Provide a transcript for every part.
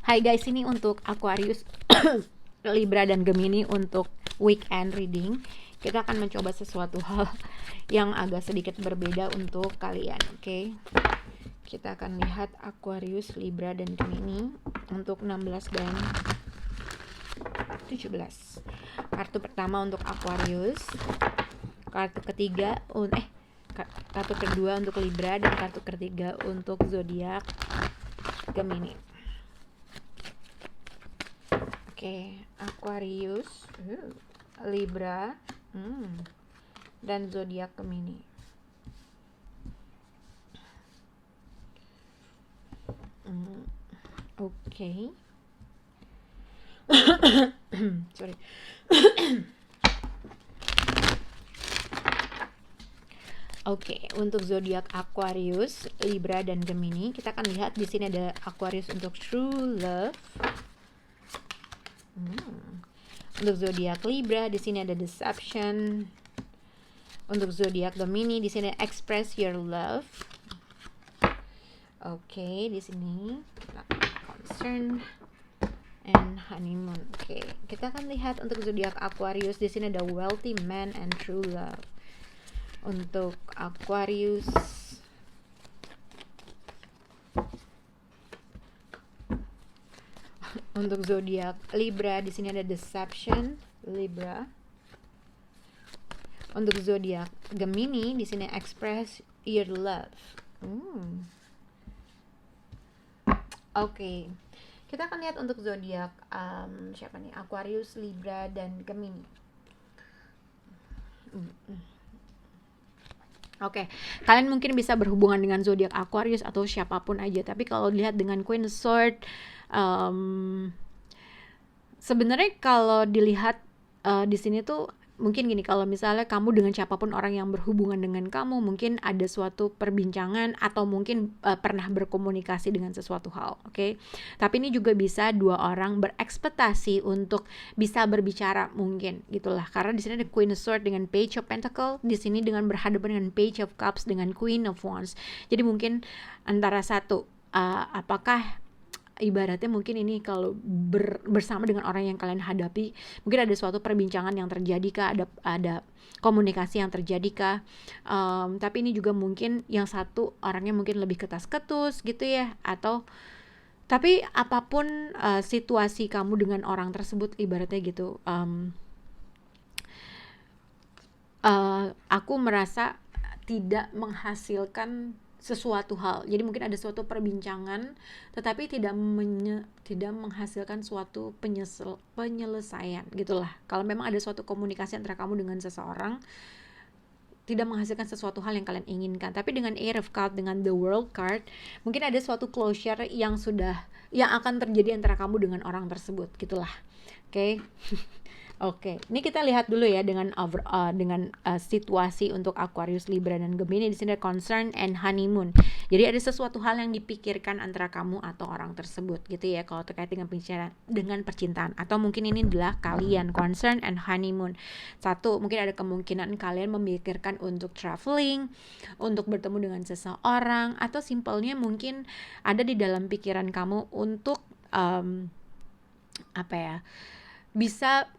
Hai guys, ini untuk Aquarius, Libra dan Gemini untuk weekend reading. Kita akan mencoba sesuatu hal yang agak sedikit berbeda untuk kalian, oke? Kita akan lihat Aquarius, Libra dan Gemini untuk 16 dan 17. Kartu pertama untuk Aquarius, kartu ketiga kartu kedua untuk Libra, dan kartu ketiga untuk zodiak Gemini. Oke, Aquarius, Libra, dan zodiak Gemini. Oke. Sorry. Oke, untuk zodiak Aquarius, Libra dan Gemini, kita akan lihat di sini ada Aquarius untuk true love. Untuk zodiak Libra di sini ada deception. Untuk zodiak Gemini di sini express your love. Oke, di sini concern and honeymoon. Oke, kita akan lihat untuk zodiak Aquarius di sini ada wealthy man and true love. Untuk Aquarius, untuk zodiak Libra di sini ada deception, Libra. Untuk zodiak Gemini di sini express your love. Oke. Kita akan lihat untuk zodiak siapa nih? Aquarius, Libra dan Gemini. Oke, kalian mungkin bisa berhubungan dengan zodiak Aquarius atau siapapun aja, tapi kalau dilihat dengan Queen Sword, sebenarnya kalau dilihat di sini tuh mungkin gini, kalau misalnya kamu dengan siapapun orang yang berhubungan dengan kamu, mungkin ada suatu perbincangan atau mungkin pernah berkomunikasi dengan sesuatu hal, oke? Tapi ini juga bisa dua orang berekspektasi untuk bisa berbicara mungkin, gitulah. Karena di sini ada Queen of Swords dengan Page of Pentacles, di sini dengan berhadapan dengan Page of Cups dengan Queen of Wands. Jadi mungkin antara satu, apakah ibaratnya mungkin ini kalau bersama dengan orang yang kalian hadapi, mungkin ada suatu perbincangan yang terjadi kah, ada komunikasi yang terjadi kah, tapi ini juga mungkin yang satu orangnya mungkin lebih ketus gitu ya, atau tapi apapun situasi kamu dengan orang tersebut, ibaratnya gitu, aku merasa tidak menghasilkan sesuatu hal. Jadi mungkin ada suatu perbincangan tetapi tidak menghasilkan suatu penyelesaian gitulah. Kalau memang ada suatu komunikasi antara kamu dengan seseorang, tidak menghasilkan sesuatu hal yang kalian inginkan. Tapi dengan Eight of Cups, dengan The World card, mungkin ada suatu closure yang akan terjadi antara kamu dengan orang tersebut gitulah. Oke. Oke, ini kita lihat dulu ya dengan situasi untuk Aquarius, Libra dan Gemini. Di sini ada concern and honeymoon. Jadi ada sesuatu hal yang dipikirkan antara kamu atau orang tersebut gitu ya, kalau terkait dengan percintaan, atau mungkin ini adalah kalian, concern and honeymoon. Satu, mungkin ada kemungkinan kalian memikirkan untuk traveling, untuk bertemu dengan seseorang, atau simpelnya mungkin ada di dalam pikiran kamu untuk bisa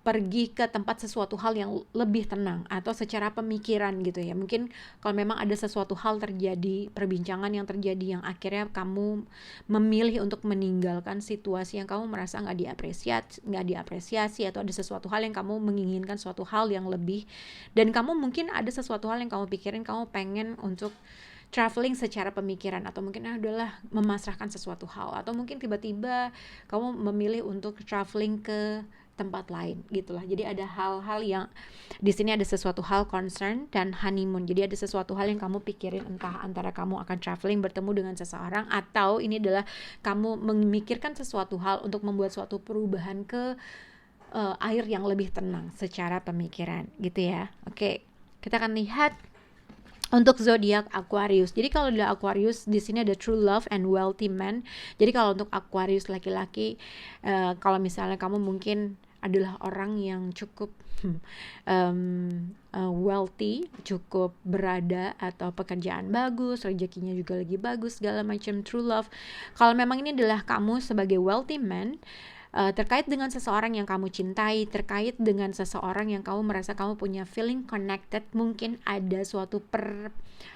pergi ke tempat sesuatu hal yang lebih tenang, atau secara pemikiran gitu ya. Mungkin kalau memang ada sesuatu hal terjadi, perbincangan yang terjadi yang akhirnya kamu memilih untuk meninggalkan situasi yang kamu merasa nggak diapresiasi, atau ada sesuatu hal yang kamu menginginkan suatu hal yang lebih, dan kamu mungkin ada sesuatu hal yang kamu pikirin, kamu pengen untuk traveling secara pemikiran, atau mungkin adalah memasrahkan sesuatu hal, atau mungkin tiba-tiba kamu memilih untuk traveling ke tempat lain gitulah. Jadi ada hal-hal yang di sini ada sesuatu hal concern dan honeymoon. Jadi ada sesuatu hal yang kamu pikirin, entah antara kamu akan traveling bertemu dengan seseorang, atau ini adalah kamu memikirkan sesuatu hal untuk membuat suatu perubahan ke air yang lebih tenang secara pemikiran gitu ya. Oke, kita akan lihat untuk zodiak Aquarius. Jadi kalau di Aquarius di sini ada true love and wealthy man. Jadi kalau untuk Aquarius laki-laki, kalau misalnya kamu mungkin adalah orang yang cukup wealthy, cukup berada, atau pekerjaan bagus, rezekinya juga lagi bagus, segala macam, true love. Kalau memang ini adalah kamu sebagai wealthy man, terkait dengan seseorang yang kamu cintai, terkait dengan seseorang yang kamu merasa kamu punya feeling connected, mungkin ada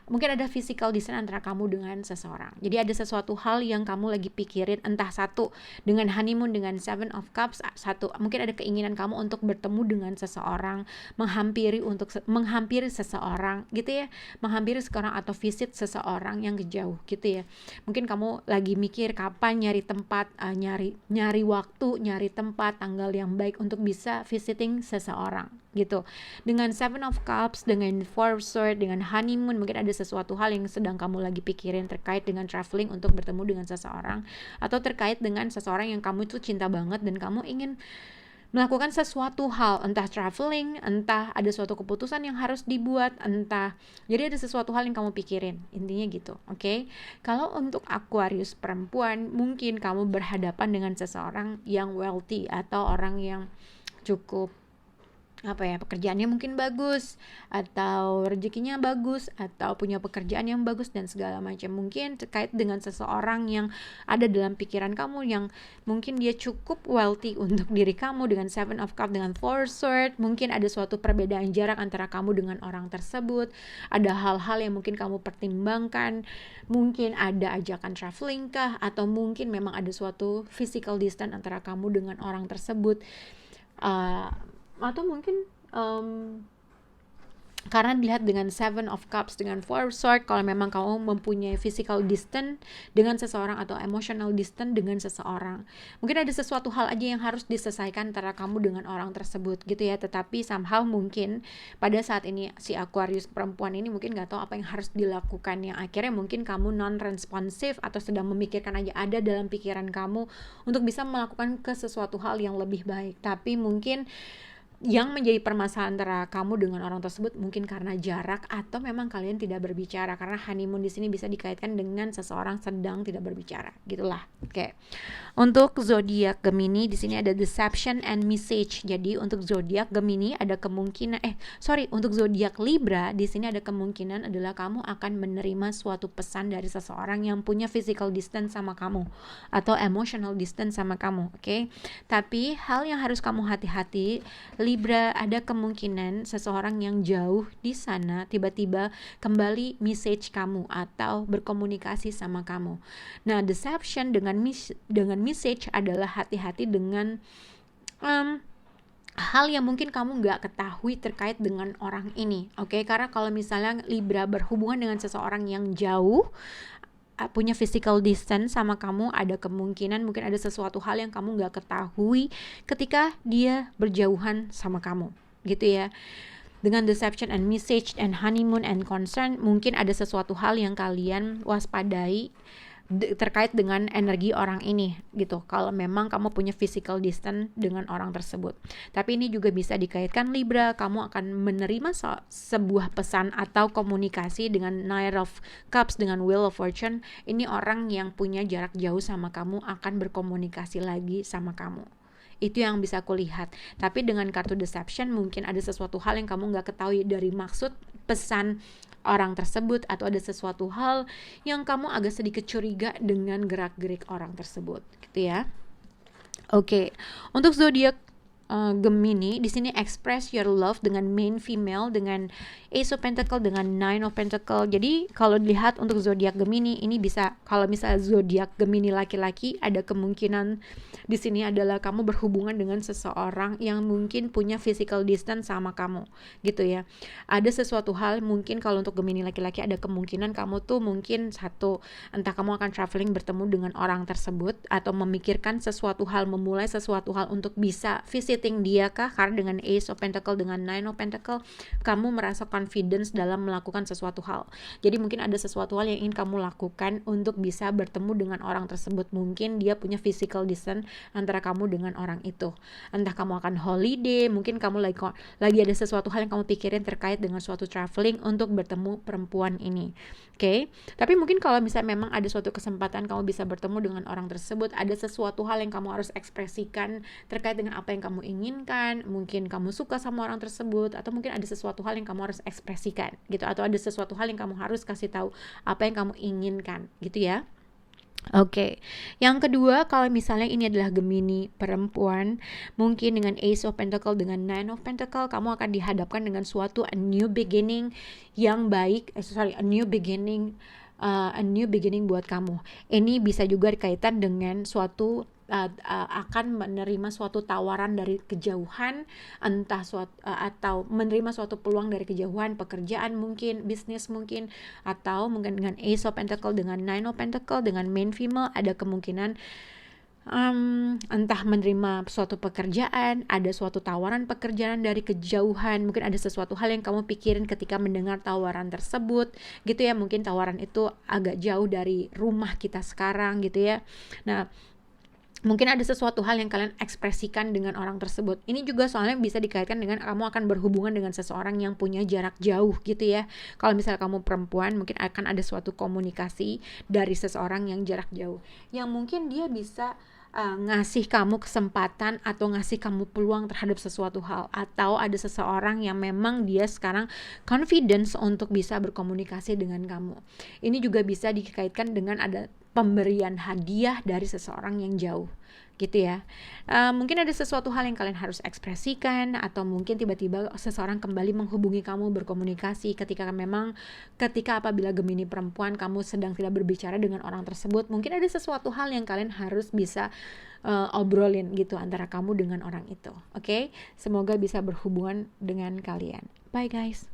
mungkin ada physical distance antara kamu dengan seseorang. Jadi ada sesuatu hal yang kamu lagi pikirin, entah satu dengan honeymoon, dengan Seven of Cups, satu mungkin ada keinginan kamu untuk bertemu dengan seseorang, menghampiri seseorang gitu ya, menghampiri seseorang atau visit seseorang yang jauh gitu ya. Mungkin kamu lagi mikir kapan nyari tempat, nyari waktu, nyari tempat, tanggal yang baik untuk bisa visiting seseorang gitu. Dengan Seven of Cups, dengan Four of Swords, dengan honeymoon, mungkin ada sesuatu hal yang sedang kamu lagi pikirin terkait dengan traveling untuk bertemu dengan seseorang, atau terkait dengan seseorang yang kamu itu cinta banget dan kamu ingin melakukan sesuatu hal, entah traveling, entah ada suatu keputusan yang harus dibuat, entah, jadi ada sesuatu hal yang kamu pikirin, intinya gitu, oke? Kalau untuk Aquarius perempuan, mungkin kamu berhadapan dengan seseorang yang wealthy atau orang yang cukup pekerjaannya mungkin bagus, atau rezekinya bagus, atau punya pekerjaan yang bagus dan segala macam. Mungkin terkait dengan seseorang yang ada dalam pikiran kamu, yang mungkin dia cukup wealthy untuk diri kamu, dengan Seven of Cups, dengan Four Swords. Mungkin ada suatu perbedaan jarak antara kamu dengan orang tersebut, ada hal-hal yang mungkin kamu pertimbangkan, mungkin ada ajakan traveling kah, atau mungkin memang ada suatu physical distance antara kamu dengan orang tersebut. Atau mungkin karena dilihat dengan Seven of Cups, dengan Four of Swords, kalau memang kamu mempunyai physical distance dengan seseorang atau emotional distance dengan seseorang, mungkin ada sesuatu hal aja yang harus diselesaikan antara kamu dengan orang tersebut gitu ya. Tetapi somehow mungkin pada saat ini si Aquarius perempuan ini mungkin gak tahu apa yang harus dilakukan, yang akhirnya mungkin kamu non-responsive atau sedang memikirkan aja, ada dalam pikiran kamu untuk bisa melakukan ke sesuatu hal yang lebih baik. Tapi mungkin yang menjadi permasalahan antara kamu dengan orang tersebut mungkin karena jarak, atau memang kalian tidak berbicara, karena honeymoon di sini bisa dikaitkan dengan seseorang sedang tidak berbicara, gitulah. Oke. Untuk zodiak Gemini di sini ada deception and message. Jadi untuk zodiak Gemini ada kemungkinan untuk zodiak Libra di sini ada kemungkinan adalah kamu akan menerima suatu pesan dari seseorang yang punya physical distance sama kamu atau emotional distance sama kamu, oke? Tapi hal yang harus kamu hati-hati, Libra, ada kemungkinan seseorang yang jauh di sana tiba-tiba kembali message kamu atau berkomunikasi sama kamu. Nah, deception dengan message adalah hati-hati dengan hal yang mungkin kamu gak ketahui terkait dengan orang ini, oke? Karena kalau misalnya Libra berhubungan dengan seseorang yang jauh, punya physical distance sama kamu, ada kemungkinan mungkin ada sesuatu hal yang kamu gak ketahui ketika dia berjauhan sama kamu gitu ya. Dengan deception and message and honeymoon and concern, mungkin ada sesuatu hal yang kalian waspadai terkait dengan energi orang ini gitu, kalau memang kamu punya physical distance dengan orang tersebut. Tapi ini juga bisa dikaitkan Libra, kamu akan menerima sebuah pesan atau komunikasi dengan Knight of Cups, dengan Wheel of Fortune. Ini orang yang punya jarak jauh sama kamu akan berkomunikasi lagi sama kamu. Itu yang bisa aku lihat. Tapi dengan kartu deception mungkin ada sesuatu hal yang kamu gak ketahui dari maksud pesan orang tersebut, atau ada sesuatu hal yang kamu agak sedikit curiga dengan gerak-gerik orang tersebut gitu ya. Oke. Untuk zodiak Gemini di sini express your love dengan main female, dengan Ace of Pentacle, dengan Nine of Pentacle. Jadi kalau dilihat untuk zodiak Gemini ini bisa, kalau misalnya zodiak Gemini laki-laki, ada kemungkinan di sini adalah kamu berhubungan dengan seseorang yang mungkin punya physical distance sama kamu gitu ya. Ada sesuatu hal mungkin kalau untuk Gemini laki-laki ada kemungkinan kamu tuh mungkin entah kamu akan traveling bertemu dengan orang tersebut, atau memikirkan sesuatu hal, memulai sesuatu hal untuk bisa visiting dia kah, karena dengan Ace of Pentacle, dengan Nine of Pentacle kamu merasa confidence dalam melakukan sesuatu hal. Jadi mungkin ada sesuatu hal yang ingin kamu lakukan untuk bisa bertemu dengan orang tersebut. Mungkin dia punya physical distance antara kamu dengan orang itu. Entah kamu akan holiday, mungkin kamu lagi ada sesuatu hal yang kamu pikirin terkait dengan suatu traveling untuk bertemu perempuan ini. Oke, tapi mungkin kalau misalnya memang ada suatu kesempatan kamu bisa bertemu dengan orang tersebut, ada sesuatu hal yang kamu harus ekspresikan terkait dengan apa yang kamu inginkan, mungkin kamu suka sama orang tersebut, atau mungkin ada sesuatu hal yang kamu harus ekspresikan gitu, atau ada sesuatu hal yang kamu harus kasih tahu apa yang kamu inginkan gitu ya. Oke, yang kedua, kalau misalnya ini adalah Gemini perempuan, mungkin dengan Ace of Pentacle, dengan Nine of Pentacle, kamu akan dihadapkan dengan suatu a new beginning yang baik, a new beginning buat kamu. Ini bisa juga dikaitkan dengan suatu akan menerima suatu tawaran dari kejauhan, atau menerima suatu peluang dari kejauhan, pekerjaan mungkin, bisnis mungkin, atau mungkin dengan Ace of Pentacle, dengan Nine of Pentacle, dengan main female, ada kemungkinan entah menerima suatu pekerjaan, ada suatu tawaran pekerjaan dari kejauhan, mungkin ada sesuatu hal yang kamu pikirin ketika mendengar tawaran tersebut gitu ya, mungkin tawaran itu agak jauh dari rumah kita sekarang gitu ya. Nah, mungkin ada sesuatu hal yang kalian ekspresikan dengan orang tersebut. Ini juga soalnya bisa dikaitkan dengan kamu akan berhubungan dengan seseorang yang punya jarak jauh gitu ya. Kalau misalnya kamu perempuan, mungkin akan ada suatu komunikasi dari seseorang yang jarak jauh, yang mungkin dia bisa ngasih kamu kesempatan atau ngasih kamu peluang terhadap sesuatu hal, atau ada seseorang yang memang dia sekarang confidence untuk bisa berkomunikasi dengan kamu. Ini juga bisa dikaitkan dengan ada pemberian hadiah dari seseorang yang jauh gitu ya. Mungkin ada sesuatu hal yang kalian harus ekspresikan, atau mungkin tiba-tiba seseorang kembali menghubungi kamu, berkomunikasi ketika apabila Gemini perempuan kamu sedang tidak berbicara dengan orang tersebut, mungkin ada sesuatu hal yang kalian harus bisa obrolin gitu antara kamu dengan orang itu. Oke? Semoga bisa berhubungan dengan kalian. Bye guys.